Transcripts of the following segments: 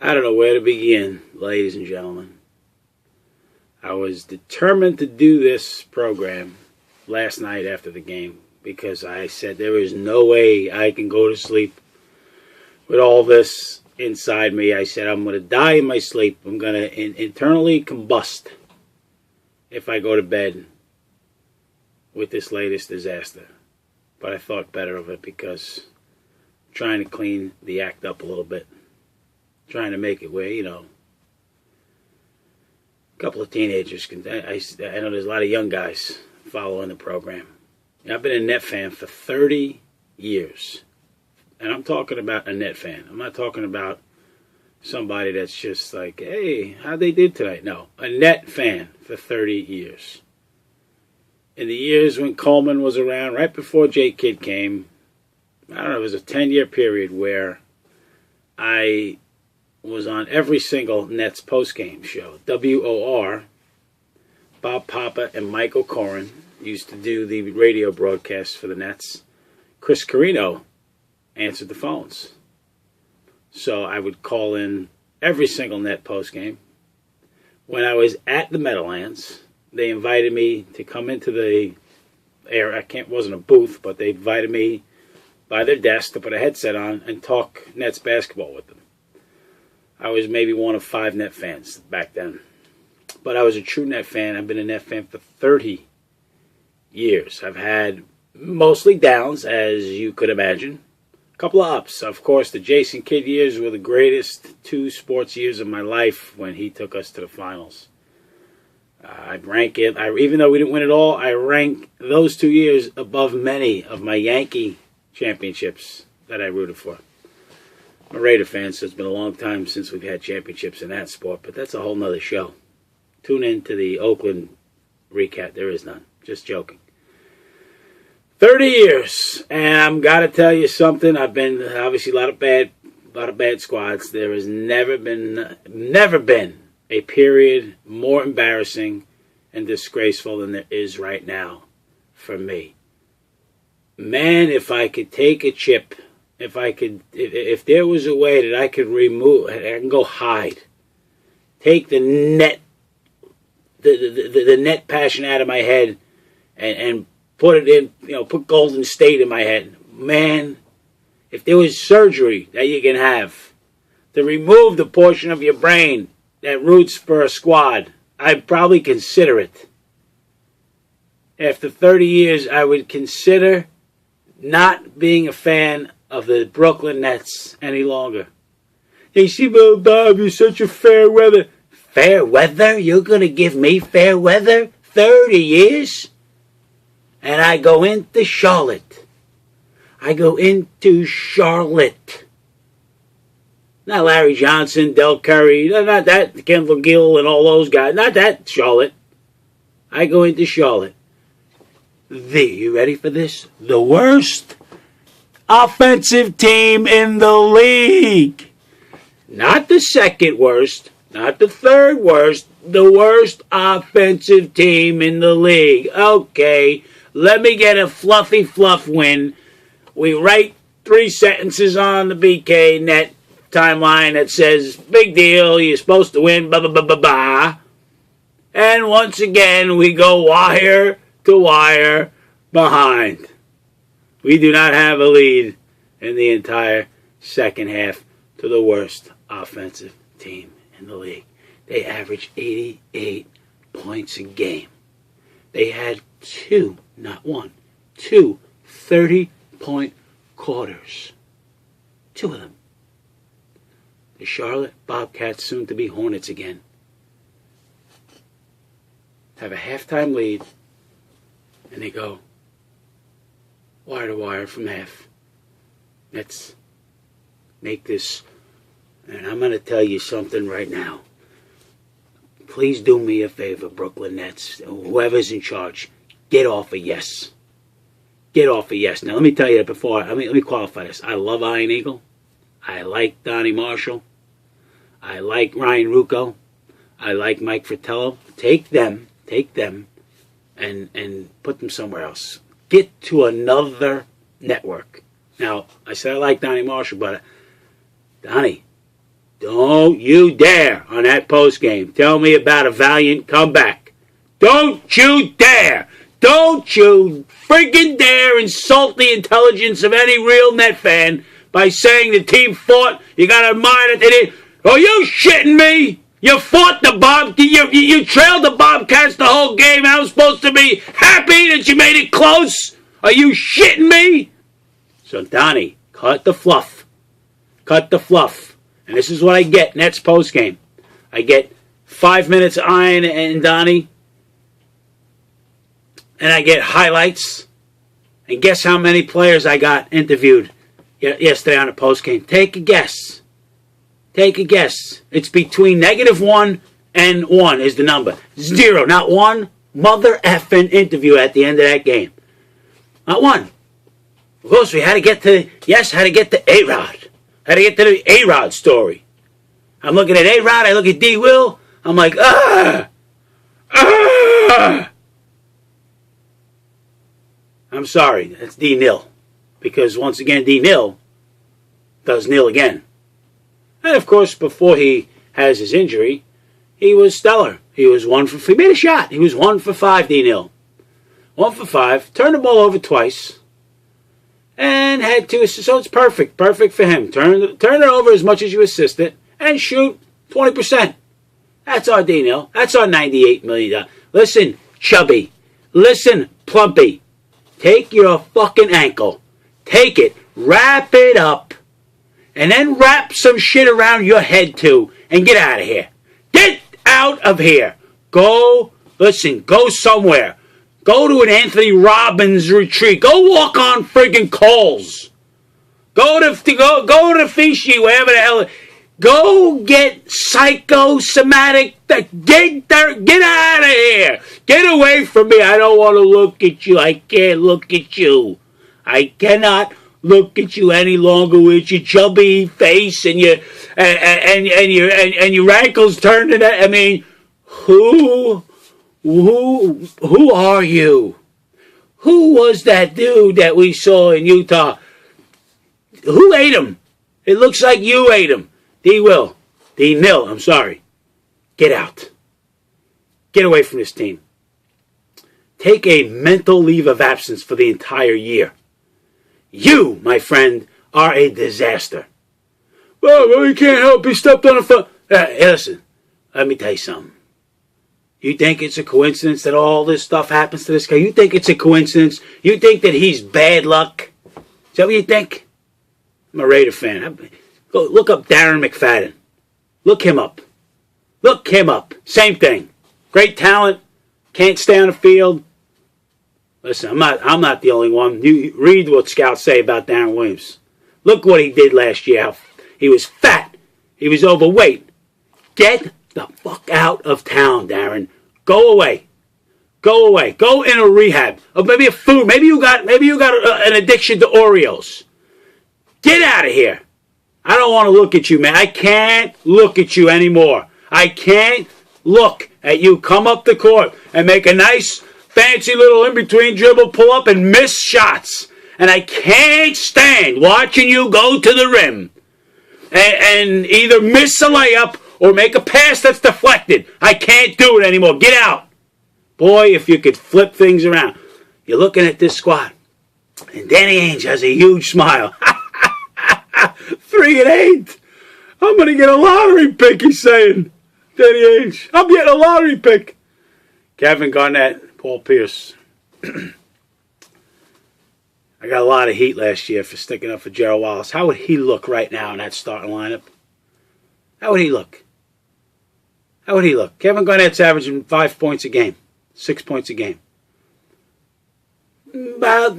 I don't know where to begin, ladies and gentlemen. I was determined to do this program last night after the game because I said there is no way I can go to sleep with all this inside me. I said I'm going to die in my sleep. I'm going to internally combust if I go to bed with this latest disaster. But I thought better of it because I'm trying to clean the act up a little bit. Trying to make it where, a couple of teenagers can. I know there's a lot of young guys following the program. I've been a Net fan for 30 years. And I'm talking about a Net fan. I'm not talking about somebody that's just like, hey, how'd they do tonight? No, a Net fan for 30 years. In the years when Coleman was around, right before J. Kidd came, I don't know, it was a 10-year period where I was on every single Nets postgame show. WOR, Bob Papa and Michael Corrin used to do the radio broadcasts for the Nets. Chris Carino answered the phones. So I would call in every single Net postgame. When I was at the Meadowlands, they invited me to come into the air. It wasn't a booth, but they invited me by their desk to put a headset on and talk Nets basketball with them. I was maybe one of 5 Net fans back then. But I was a true Net fan. I've been a Net fan for 30 years. I've had mostly downs, as you could imagine. A couple of ups. Of course, the Jason Kidd years were the greatest 2 sports years of my life when he took us to the finals. I'd rank it, even though we didn't win it all, I rank those 2 years above many of my Yankee championships that I rooted for. I'm a Raider fan, so it's been a long time since we've had championships in that sport, but that's a whole nother show. Tune in to the Oakland recap. There is none. Just joking. 30 years, and I've got to tell you something. I've been obviously a lot of bad squads. There has never been a period more embarrassing and disgraceful than there is right now for me. Man, if I could take a chip. If there was a way that I could remove, I can go hide, take the net passion out of my head, and put it in, put Golden State in my head. Man, if there was surgery that you can have to remove the portion of your brain that roots for a squad, I'd probably consider it. After 30 years, I would consider not being a fan of the Brooklyn Nets any longer. Hey, see, Bill Bob, you're such a fair weather. Fair weather? You're going to give me fair weather? 30 years? And I go into Charlotte. Not Larry Johnson, Del Curry, not that, Kendall Gill and all those guys. Not that Charlotte. I go into Charlotte. You ready for this? The worst offensive team in the league. Not the second worst, not the third worst, the worst offensive team in the league. Okay, let me get a fluffy fluff win. We write 3 sentences on the BK Net timeline that says, big deal, you're supposed to win, blah, blah, blah, blah, blah. And once again, we go wire to wire behind. We do not have a lead in the entire second half to the worst offensive team in the league. They average 88 points a game. They had 2 30-point quarters. 2 of them. The Charlotte Bobcats, soon to be Hornets again, have a halftime lead, and they go wire to wire from half. Let's make this, and I'm going to tell you something right now. Please do me a favor, Brooklyn Nets, whoever's in charge, get off of yes. Get off of yes. Now, let me tell you that before, let me qualify this. I love Iron Eagle. I like Donnie Marshall. I like Ryan Rucco. I like Mike Fratello. Take them, and put them somewhere else. Get to another network. Now, I said I like Donnie Marshall, but Donnie, Don't you dare on that postgame tell me about a valiant comeback. Don't you dare. Don't you friggin' dare insult the intelligence of any real Net fan by saying the team fought. You got to admire that they did. Are you shitting me? You fought the you trailed the Bobcats the whole game. I was supposed to be happy that you made it close. Are you shitting me? So, Donnie, cut the fluff. Cut the fluff. And this is what I get Nets postgame. I get 5 minutes of Ian and Donnie. And I get highlights. And guess how many players I got interviewed yesterday on the postgame? Take a guess. Take a guess. It's between -1 and 1 is the number. 0. Not one mother effing interview at the end of that game. Not one. Of course, we had to get to, A-Rod. Had to get to the A-Rod story. I'm looking at A-Rod, I look at D-Will, I'm like, I'm sorry, that's D-Nill. Because once again, D-Nill does nil again. And of course, before he has his injury, he was stellar. He was he made a shot. He was 1 for 5, D-Nill. 1 for 5, turned the ball over twice, and had 2 assists. So it's perfect. Perfect for him. Turn it over as much as you assist it, and shoot 20%. That's our D-Nill. That's our $98 million. Listen, Chubby. Listen, Plumpy. Take your fucking ankle. Take it. Wrap it up. And then wrap some shit around your head, too. And get out of here. Get out of here. Go somewhere. Go to an Anthony Robbins retreat. Go walk on friggin' coals. Go to Fiji, wherever the hell. Go get psychosomatic. Get out of here. Get away from me. I don't want to look at you. I can't look at you. I cannot look at you any longer with your chubby face and your ankles turned to that. I mean, who are you? Who was that dude that we saw in Utah? Who ate him? It looks like you ate him. D-Nill, I'm sorry. Get out. Get away from this team. Take a mental leave of absence for the entire year. You, my friend, are a disaster. Well, he can't help. He stepped on a foot. Listen, let me tell you something. You think it's a coincidence that all this stuff happens to this guy? You think it's a coincidence? You think that he's bad luck? Is that what you think? I'm a Raider fan. Go look up Darren McFadden. Look him up. Look him up. Same thing. Great talent. Can't stay on the field. Listen, I'm not the only one. You read what scouts say about Darren Williams. Look what he did last year. He was fat. He was overweight. Get the fuck out of town, Darren. Go away. Go away. Go in a rehab. Or maybe a food. Maybe you got an addiction to Oreos. Get out of here. I don't want to look at you, man. I can't look at you anymore. I can't look at you come up the court and make a nice, fancy little in-between dribble pull-up and miss shots. And I can't stand watching you go to the rim and either miss a layup or make a pass that's deflected. I can't do it anymore. Get out. Boy, if you could flip things around. You're looking at this squad. And Danny Ainge has a huge smile. 3-8. I'm going to get a lottery pick, he's saying. Danny Ainge. I'm getting a lottery pick. Kevin Garnett, Paul Pierce. I got a lot of heat last year for sticking up for Gerald Wallace. How would he look right now in that starting lineup? How would he look? How would he look? Kevin Garnett's averaging 5 points a game. 6 points a game. About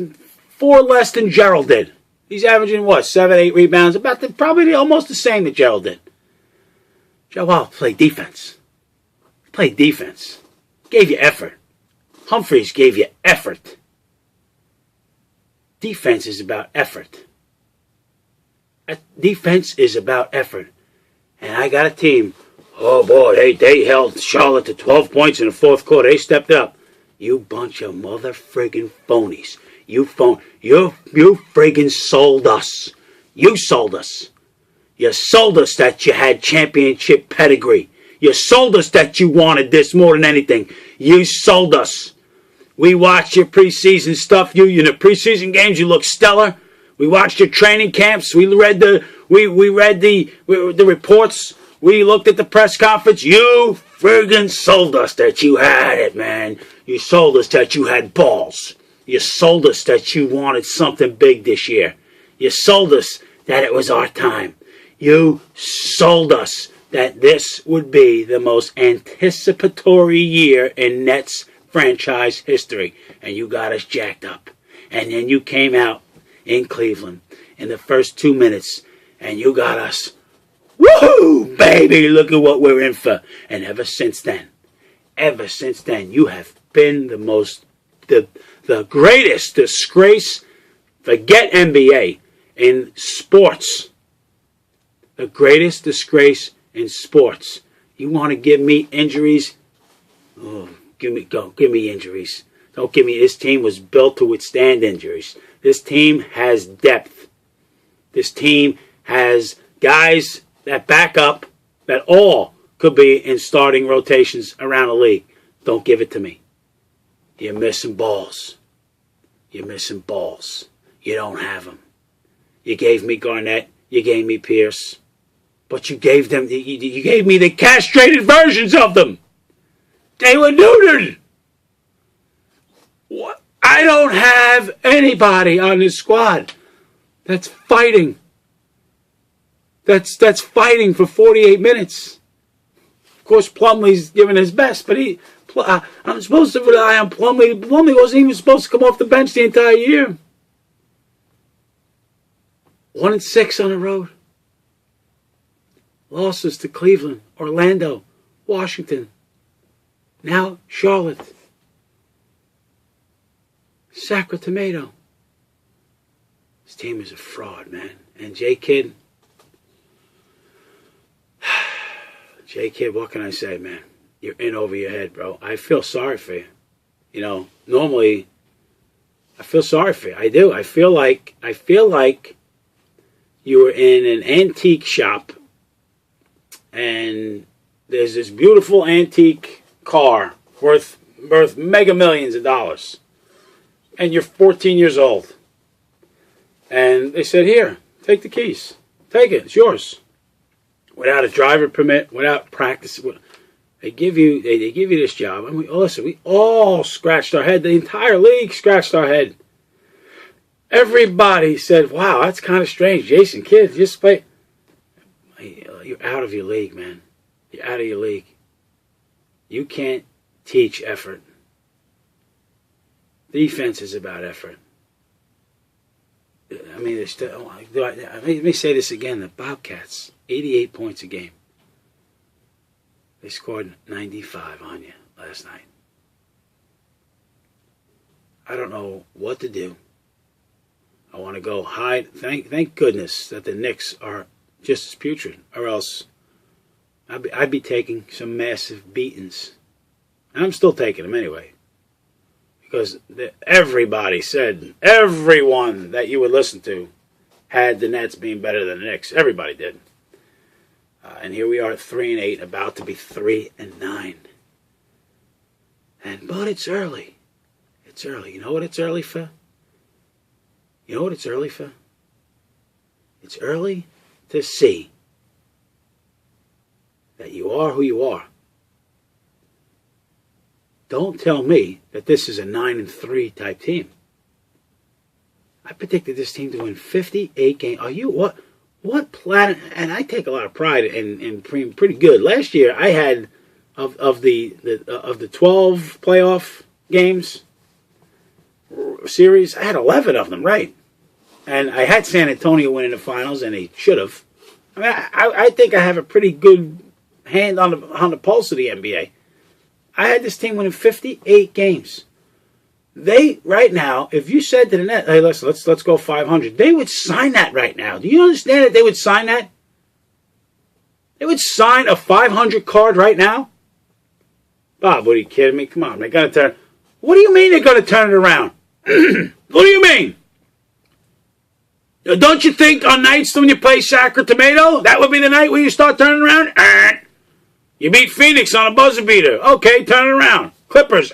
4 less than Gerald did. He's averaging, 7, 8 rebounds? Probably almost the same that Gerald did. Gerald Wallace played defense. Played defense. Gave you effort. Humphreys gave you effort. Defense is about effort. Defense is about effort. And I got a team. Oh boy, they held Charlotte to 12 points in the fourth quarter. They stepped up. You bunch of mother friggin' phonies. You friggin' sold us. You sold us. You sold us that you had championship pedigree. You sold us that you wanted this more than anything. You sold us. We watched your preseason stuff. You in the preseason games, you look stellar. We watched your training camps. We read the reports. We looked at the press conference. You friggin' sold us that you had it, man. You sold us that you had balls. You sold us that you wanted something big this year. You sold us that it was our time. You sold us that this would be the most anticipatory year in Nets franchise history. And you got us jacked up. And then you came out in Cleveland in the first 2 minutes and you got us, woohoo, baby, look at what we're in for. And ever since then, you have been the greatest disgrace, forget NBA, in sports. The greatest disgrace in sports. You want to give me injuries? Oh, give me injuries. Don't give me, this team was built to withstand injuries. This team has depth. This team has guys that back up that all could be in starting rotations around the league. Don't give it to me. You're missing balls. You're missing balls. You don't have them. You gave me Garnett. You gave me Pierce. But you gave them, you gave me the castrated versions of them. They were neutered. What? I don't have anybody on this squad that's fighting. That's fighting for 48 minutes. Of course, Plumlee's giving his best, but I'm supposed to rely on Plumlee. Plumlee wasn't even supposed to come off the bench the entire year. 1-6 on the road. Losses to Cleveland, Orlando, Washington. Now Charlotte. Sacramento. This team is a fraud, man. And J-Kid, what can I say, man? You're in over your head, bro. I feel sorry for you. You know, normally, I feel sorry for you. I do. I feel like you were in an antique shop and there's this beautiful antique car worth mega millions of dollars. And you're 14 years old. And they said, here, take the keys. Take it. It's yours. Without a driver permit, without practice. They give you this job. And we all scratched our head. The entire league scratched our head. Everybody said, wow, that's kind of strange. Jason Kidd, just play. You're out of your league, man. You're out of your league. You can't teach effort. Defense is about effort. I mean, let me say this again. The Bobcats, 88 points a game. They scored 95 on you last night. I don't know what to do. I want to go hide. Thank goodness that the Knicks are just as putrid, or else I'd be taking some massive beatings. And I'm still taking them anyway. Because everybody said, everyone that you would listen to had the Nets being better than the Knicks. Everybody did. And here we are at 3-8, about to be 3-9. But it's early. It's early. You know what it's early for? You know what it's early for? It's early to see that you are who you are. Don't tell me that this is a 9-3 type team. I predicted this team to win 58 games. Are you what planet? And I take a lot of pride in being pretty good. Last year I had of the 12 playoff games series, I had 11 of them right. And I had San Antonio winning the finals, and they should have. I mean, I think I have a pretty good hand on the pulse of the NBA. I had this team winning 58 games. They, right now, if you said to the Nets, hey, let's go 500, they would sign that right now. Do you understand that they would sign that? They would sign a 500 card right now? Bob, what are you kidding me? Come on, they're going to turn. What do you mean they're going to turn it around? What do you mean? Don't you think on nights when you play Sacra Tomato, that would be the night where you start turning around? You beat Phoenix on a buzzer beater. Okay, turn it around. Clippers.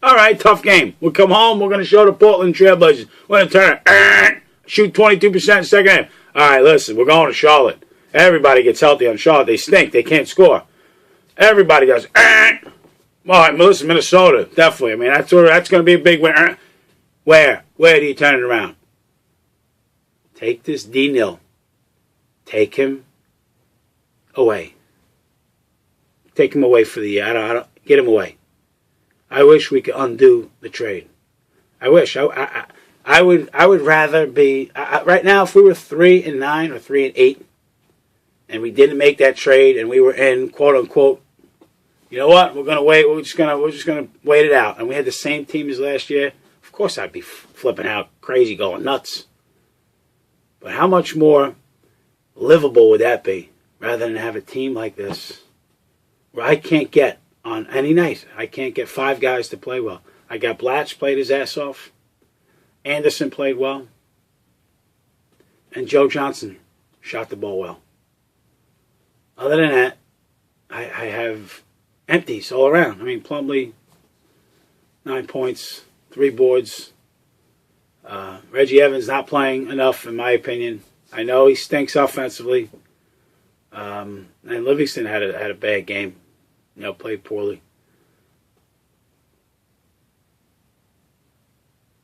All right, tough game. We'll come home. We're going to show the Portland Trailblazers. We're going to turn it. Shoot 22% second half. All right, listen, we're going to Charlotte. Everybody gets healthy on Charlotte. They stink. They can't score. Everybody does. All right, listen, Minnesota, definitely. I mean, that's going to be a big win. Where do you turn it around? Take this D-Nill. Take him away. Take him away for the year. I don't get him away. I wish we could undo the trade. I wish. I would rather be right now. If we were 3-9 or 3-8, and we didn't make that trade, and we were in quote unquote, you know what? We're gonna wait. We're just gonna wait it out. And we had the same team as last year. Of course, I'd be flipping out, crazy, going nuts. But how much more livable would that be, rather than have a team like this, where I can't get on any night. I can't get 5 guys to play well. I got Blatch played his ass off. Anderson played well. And Joe Johnson shot the ball well. Other than that, I have empties all around. I mean, Plumlee, 9 points, 3 boards. Reggie Evans not playing enough, in my opinion. I know he stinks offensively. And Livingston had a bad game. Played poorly.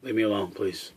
Leave me alone, please.